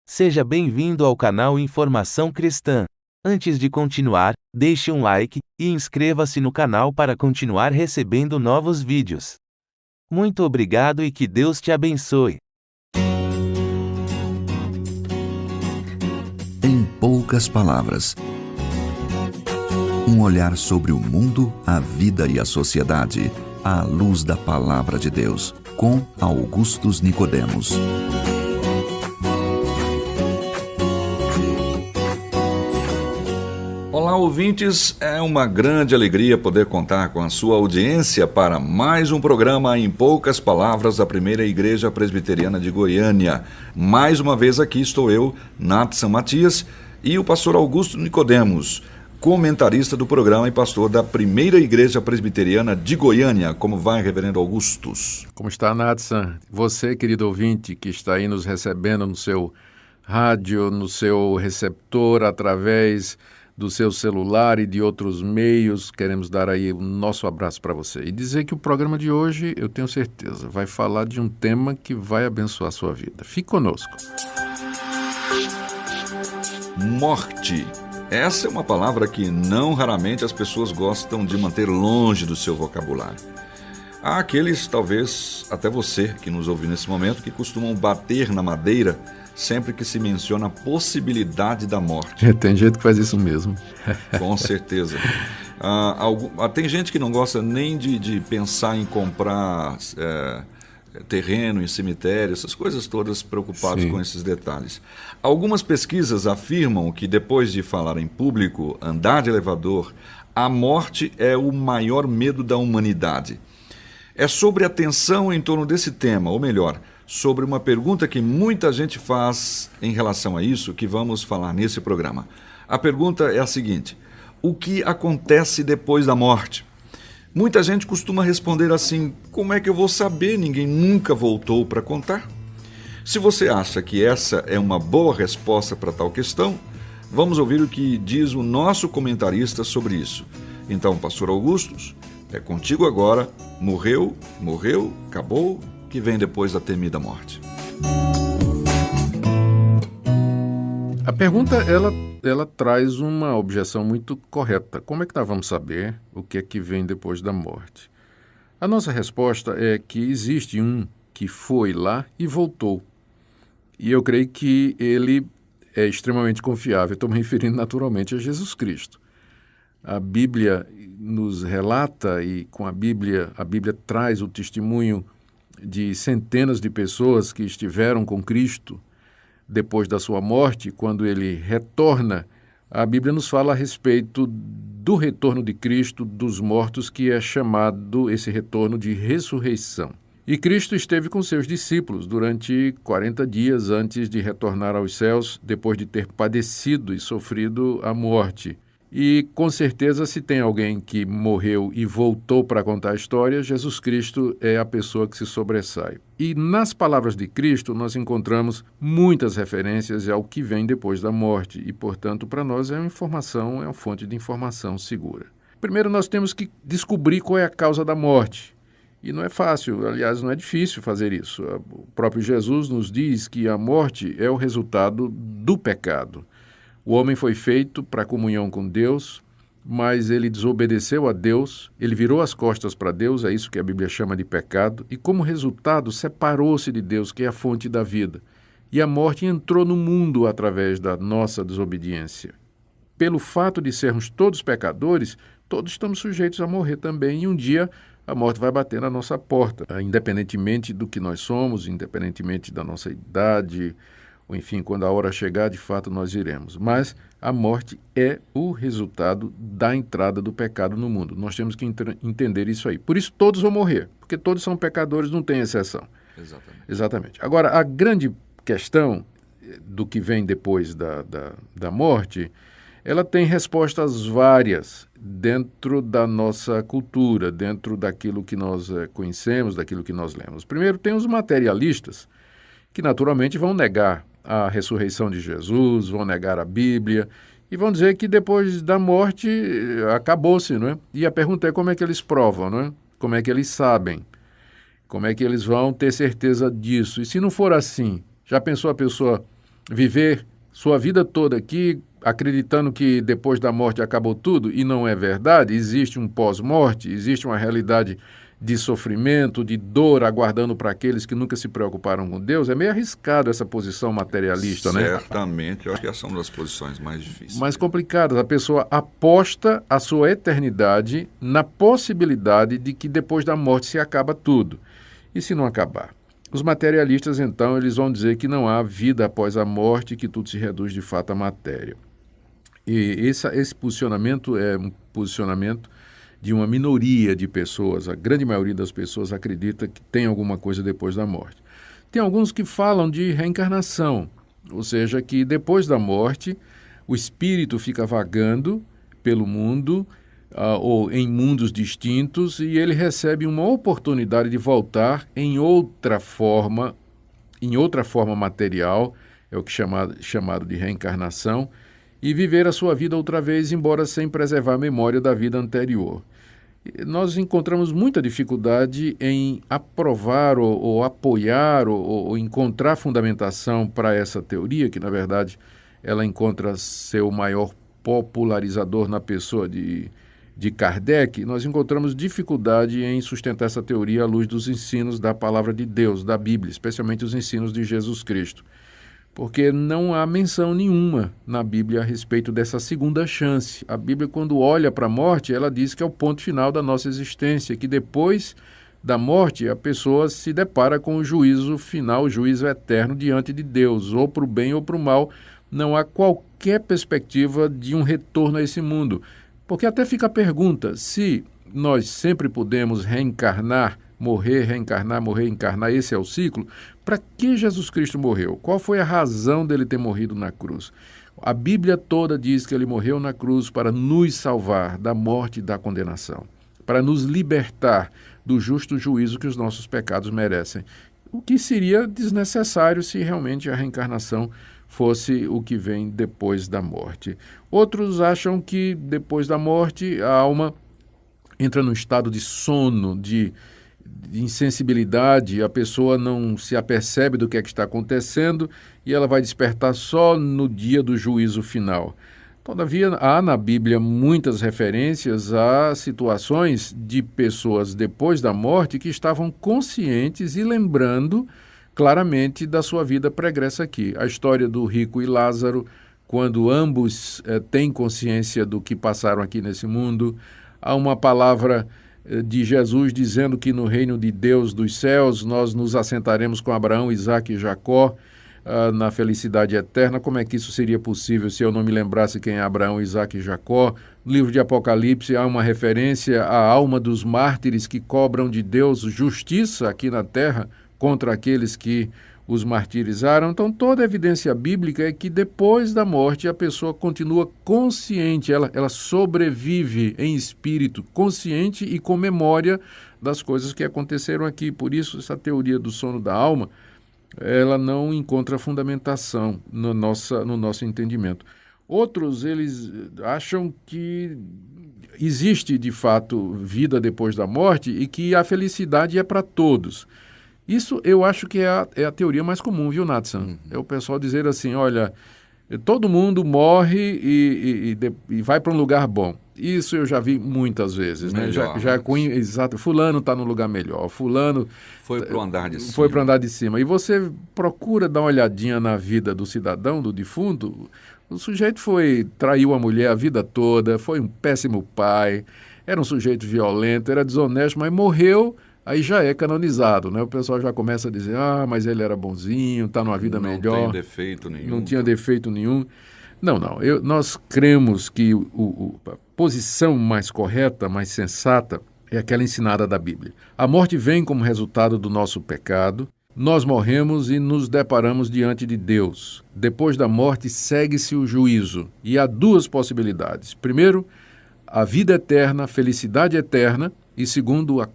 Seja bem-vindo ao canal Informação Cristã. Antes de continuar, deixe um like e inscreva-se no canal para continuar recebendo novos vídeos. Muito obrigado e que Deus te abençoe. Em poucas palavras, um olhar sobre o mundo, a vida e a sociedade, à luz da Palavra de Deus, com Augustus Nicodemos. Olá, ouvintes, é uma grande alegria poder contar com a sua audiência para mais um programa Em Poucas Palavras da Primeira Igreja Presbiteriana de Goiânia. Mais uma vez aqui estou eu, Natson Matias, e o pastor Augusto Nicodemos, comentarista do programa e pastor da Primeira Igreja Presbiteriana de Goiânia. Como vai, reverendo Augustus? Como está, Natson? Você, querido ouvinte, que está aí nos recebendo no seu rádio, no seu receptor, através do seu celular e de outros meios, queremos dar aí o nosso abraço para você. E dizer que o programa de hoje, eu tenho certeza, vai falar de um tema que vai abençoar a sua vida. Fique conosco. Morte. Essa é uma palavra que não raramente as pessoas gostam de manter longe do seu vocabulário. Há aqueles, talvez até você que nos ouve nesse momento, que costumam bater na madeira sempre que se menciona a possibilidade da morte. Tem gente que faz isso mesmo. Com certeza. Tem gente que não gosta nem de pensar em comprar terreno em cemitério, essas coisas todas, preocupados com esses detalhes. Algumas pesquisas afirmam que depois de falar em público, andar de elevador, a morte é o maior medo da humanidade. É sobre a tensão em torno desse tema, ou melhor, sobre uma pergunta que muita gente faz em relação a isso, que vamos falar nesse programa. A pergunta é a seguinte: o que acontece depois da morte? Muita gente costuma responder assim: como é que eu vou saber? Ninguém nunca voltou para contar. Se você acha que essa é uma boa resposta para tal questão, vamos ouvir o que diz o nosso comentarista sobre isso. Então, pastor Augustus, é contigo agora. Morreu, acabou. Que vem depois da temida morte? A pergunta, ela traz uma objeção muito correta. Como é que nós vamos saber o que é que vem depois da morte? A nossa resposta é que existe um que foi lá e voltou. E eu creio que ele é extremamente confiável. Estou me referindo naturalmente a Jesus Cristo. A Bíblia nos relata, e com a Bíblia traz o testemunho de centenas de pessoas que estiveram com Cristo depois da sua morte. Quando ele retorna, a Bíblia nos fala a respeito do retorno de Cristo dos mortos, que é chamado esse retorno de ressurreição. E Cristo esteve com seus discípulos durante 40 dias antes de retornar aos céus, depois de ter padecido e sofrido a morte. E, com certeza, se tem alguém que morreu e voltou para contar a história, Jesus Cristo é a pessoa que se sobressai. E nas palavras de Cristo nós encontramos muitas referências ao que vem depois da morte e, portanto, para nós é uma fonte de informação segura. Primeiro, nós temos que descobrir qual é a causa da morte. E não é fácil, aliás, não é difícil fazer isso. O próprio Jesus nos diz que a morte é o resultado do pecado. O homem foi feito para comunhão com Deus, mas ele desobedeceu a Deus, ele virou as costas para Deus, é isso que a Bíblia chama de pecado, e como resultado separou-se de Deus, que é a fonte da vida. E a morte entrou no mundo através da nossa desobediência. Pelo fato de sermos todos pecadores, todos estamos sujeitos a morrer também, e um dia a morte vai bater na nossa porta, independentemente do que nós somos, independentemente da nossa idade, ou enfim, quando a hora chegar, de fato nós iremos. Mas a morte é o resultado da entrada do pecado no mundo. Nós temos que entender isso aí. Por isso todos vão morrer, porque todos são pecadores, não tem exceção. Exatamente. Agora, a grande questão do que vem depois da morte, ela tem respostas várias dentro da nossa cultura, dentro daquilo que nós conhecemos, daquilo que nós lemos. Primeiro, tem os materialistas, que naturalmente vão negar a ressurreição de Jesus, vão negar a Bíblia e vão dizer que depois da morte acabou-se, não é? E a pergunta é como é que eles provam, não é? Como é que eles sabem? Como é que eles vão ter certeza disso? E se não for assim, já pensou a pessoa viver sua vida toda aqui acreditando que depois da morte acabou tudo, e não é verdade, existe um pós-morte, existe uma realidade de sofrimento, de dor, aguardando para aqueles que nunca se preocuparam com Deus, é meio arriscado essa posição materialista, né? Certamente, eu acho que essa é uma das posições mais difíceis. Mais complicadas. A pessoa aposta a sua eternidade na possibilidade de que depois da morte se acaba tudo. E se não acabar? Os materialistas, então, eles vão dizer que não há vida após a morte, que tudo se reduz de fato à matéria. E esse posicionamento é um posicionamento de uma minoria de pessoas. A grande maioria das pessoas acredita que tem alguma coisa depois da morte. Tem alguns que falam de reencarnação, ou seja, que depois da morte o espírito fica vagando pelo mundo ou em mundos distintos e ele recebe uma oportunidade de voltar em outra forma material, é o que chamado de reencarnação, e viver a sua vida outra vez, embora sem preservar a memória da vida anterior. Nós encontramos muita dificuldade em aprovar ou apoiar ou encontrar fundamentação para essa teoria, que, na verdade, ela encontra seu maior popularizador na pessoa de Kardec. Nós encontramos dificuldade em sustentar essa teoria à luz dos ensinos da palavra de Deus, da Bíblia, especialmente os ensinos de Jesus Cristo. Porque não há menção nenhuma na Bíblia a respeito dessa segunda chance. A Bíblia, quando olha para a morte, ela diz que é o ponto final da nossa existência, que depois da morte a pessoa se depara com o juízo final, o juízo eterno diante de Deus, ou para o bem ou para o mal. Não há qualquer perspectiva de um retorno a esse mundo. Porque até fica a pergunta, se nós sempre podemos reencarnar, morrer, reencarnar, morrer, reencarnar, esse é o ciclo, para que Jesus Cristo morreu? Qual foi a razão dele ter morrido na cruz? A Bíblia toda diz que ele morreu na cruz para nos salvar da morte e da condenação, para nos libertar do justo juízo que os nossos pecados merecem. O que seria desnecessário se realmente a reencarnação fosse o que vem depois da morte. Outros acham que depois da morte a alma entra num estado de sono, de insensibilidade, a pessoa não se apercebe do que é que está acontecendo e ela vai despertar só no dia do juízo final. Todavia, há na Bíblia muitas referências a situações de pessoas depois da morte que estavam conscientes e lembrando claramente da sua vida pregressa aqui. A história do rico e Lázaro, quando ambos têm consciência do que passaram aqui nesse mundo. Há uma palavra de Jesus dizendo que no reino de Deus dos céus nós nos assentaremos com Abraão, Isaque e Jacó na felicidade eterna. Como é que isso seria possível se eu não me lembrasse quem é Abraão, Isaque e Jacó? No livro de Apocalipse há uma referência à alma dos mártires que cobram de Deus justiça aqui na terra contra aqueles que os martirizaram. Então, toda a evidência bíblica é que depois da morte a pessoa continua consciente, ela sobrevive em espírito, consciente e com memória das coisas que aconteceram aqui. Por isso, essa teoria do sono da alma, ela não encontra fundamentação no nosso entendimento. Outros, eles acham que existe, de fato, vida depois da morte e que a felicidade é para todos. Isso eu acho que é a teoria mais comum, viu, Nathan? É o pessoal dizer assim, olha, todo mundo morre e vai para um lugar bom. Isso eu já vi muitas vezes, né? Exato, fulano está num lugar melhor, fulano foi para o andar de cima. Foi para o andar de cima. E você procura dar uma olhadinha na vida do cidadão, do defunto, o sujeito traiu a mulher a vida toda, foi um péssimo pai, era um sujeito violento, era desonesto, mas morreu. Aí já é canonizado, né? O pessoal já começa a dizer, mas ele era bonzinho, está numa vida melhor. Não tem defeito nenhum. Não tinha defeito nenhum. Não. Nós cremos que a posição mais correta, mais sensata, é aquela ensinada da Bíblia. A morte vem como resultado do nosso pecado. Nós morremos e nos deparamos diante de Deus. Depois da morte, segue-se o juízo. E há duas possibilidades. Primeiro, a vida eterna, a felicidade eterna. E segundo, a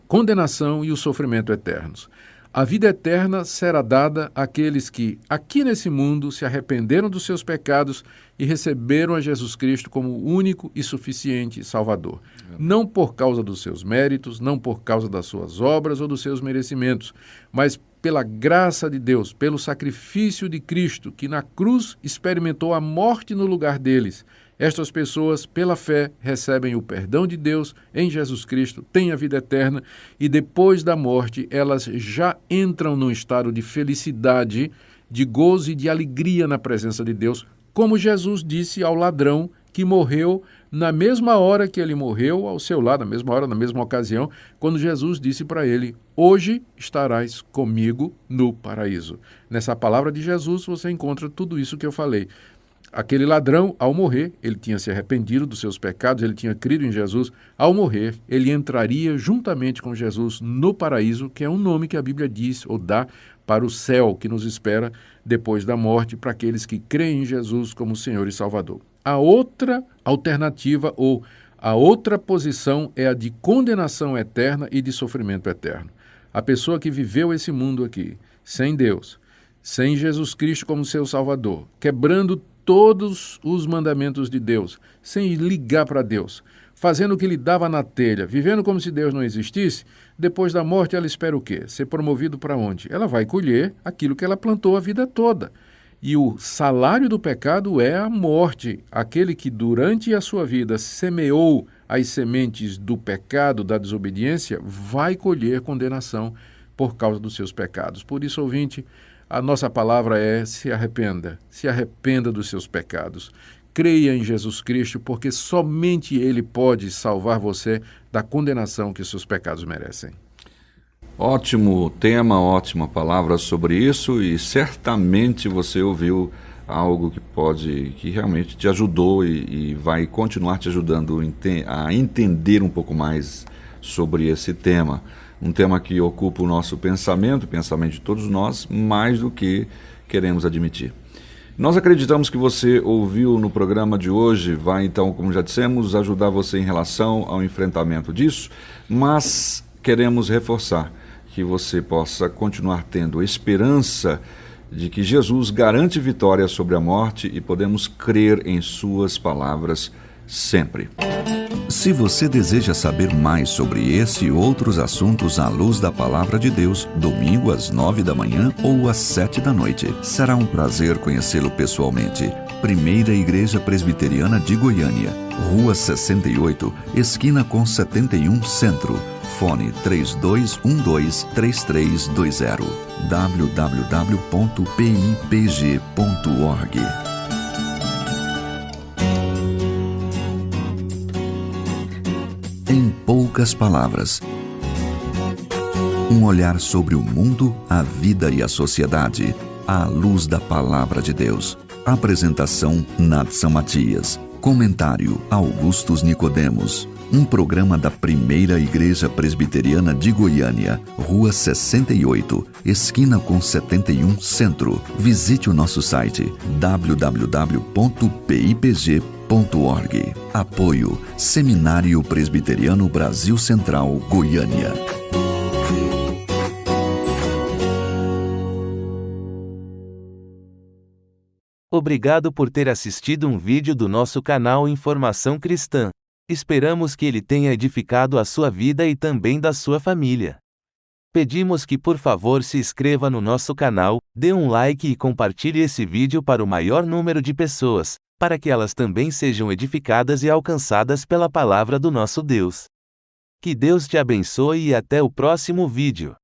condenação e o sofrimento eternos. A vida eterna será dada àqueles que, aqui nesse mundo, se arrependeram dos seus pecados e receberam a Jesus Cristo como o único e suficiente Salvador. Não por causa dos seus méritos, não por causa das suas obras ou dos seus merecimentos, mas pela graça de Deus, pelo sacrifício de Cristo, que na cruz experimentou a morte no lugar deles, estas pessoas, pela fé, recebem o perdão de Deus em Jesus Cristo, têm a vida eterna e depois da morte elas já entram num estado de felicidade, de gozo e de alegria na presença de Deus, como Jesus disse ao ladrão que morreu na mesma hora que ele morreu, ao seu lado, na mesma hora, na mesma ocasião, quando Jesus disse para ele: hoje estarás comigo no paraíso. Nessa palavra de Jesus você encontra tudo isso que eu falei. Aquele ladrão, ao morrer, ele tinha se arrependido dos seus pecados, ele tinha crido em Jesus. Ao morrer, ele entraria juntamente com Jesus no paraíso, que é um nome que a Bíblia diz ou dá para o céu que nos espera depois da morte, para aqueles que creem em Jesus como Senhor e Salvador. A outra alternativa ou a outra posição é a de condenação eterna e de sofrimento eterno. A pessoa que viveu esse mundo aqui, sem Deus, sem Jesus Cristo como seu Salvador, quebrando todos os mandamentos de Deus, sem ligar para Deus, fazendo o que lhe dava na telha, vivendo como se Deus não existisse, depois da morte ela espera o quê? Ser promovido para onde? Ela vai colher aquilo que ela plantou a vida toda. E o salário do pecado é a morte. Aquele que durante a sua vida semeou as sementes do pecado, da desobediência, vai colher condenação por causa dos seus pecados. Por isso, ouvinte, a nossa palavra é: se arrependa dos seus pecados. Creia em Jesus Cristo, porque somente Ele pode salvar você da condenação que os seus pecados merecem. Ótimo tema, ótima palavra sobre isso, e certamente você ouviu algo que realmente te ajudou e vai continuar te ajudando a entender um pouco mais sobre esse tema. Um tema que ocupa o nosso pensamento, o pensamento de todos nós, mais do que queremos admitir. Nós acreditamos que você ouviu no programa de hoje, vai então, como já dissemos, ajudar você em relação ao enfrentamento disso, mas queremos reforçar que você possa continuar tendo esperança de que Jesus garante vitória sobre a morte e podemos crer em suas palavras sempre. Se você deseja saber mais sobre esse e outros assuntos à luz da Palavra de Deus, domingo às 9 da manhã ou às 7 da noite, será um prazer conhecê-lo pessoalmente. Primeira Igreja Presbiteriana de Goiânia, Rua 68, esquina com 71 Centro. Fone 3212-3320. www.pipg.org. Em poucas palavras, um olhar sobre o mundo, a vida e a sociedade, à luz da Palavra de Deus. Apresentação: Nadson Matias. Comentário: Augustus Nicodemos. Um programa da Primeira Igreja Presbiteriana de Goiânia, Rua 68, esquina com 71 Centro. Visite o nosso site www.pipg.org. Apoio: Seminário Presbiteriano Brasil Central, Goiânia. Obrigado por ter assistido um vídeo do nosso canal Informação Cristã. Esperamos que ele tenha edificado a sua vida e também da sua família. Pedimos que por favor se inscreva no nosso canal, dê um like e compartilhe esse vídeo para o maior número de pessoas, para que elas também sejam edificadas e alcançadas pela palavra do nosso Deus. Que Deus te abençoe e até o próximo vídeo.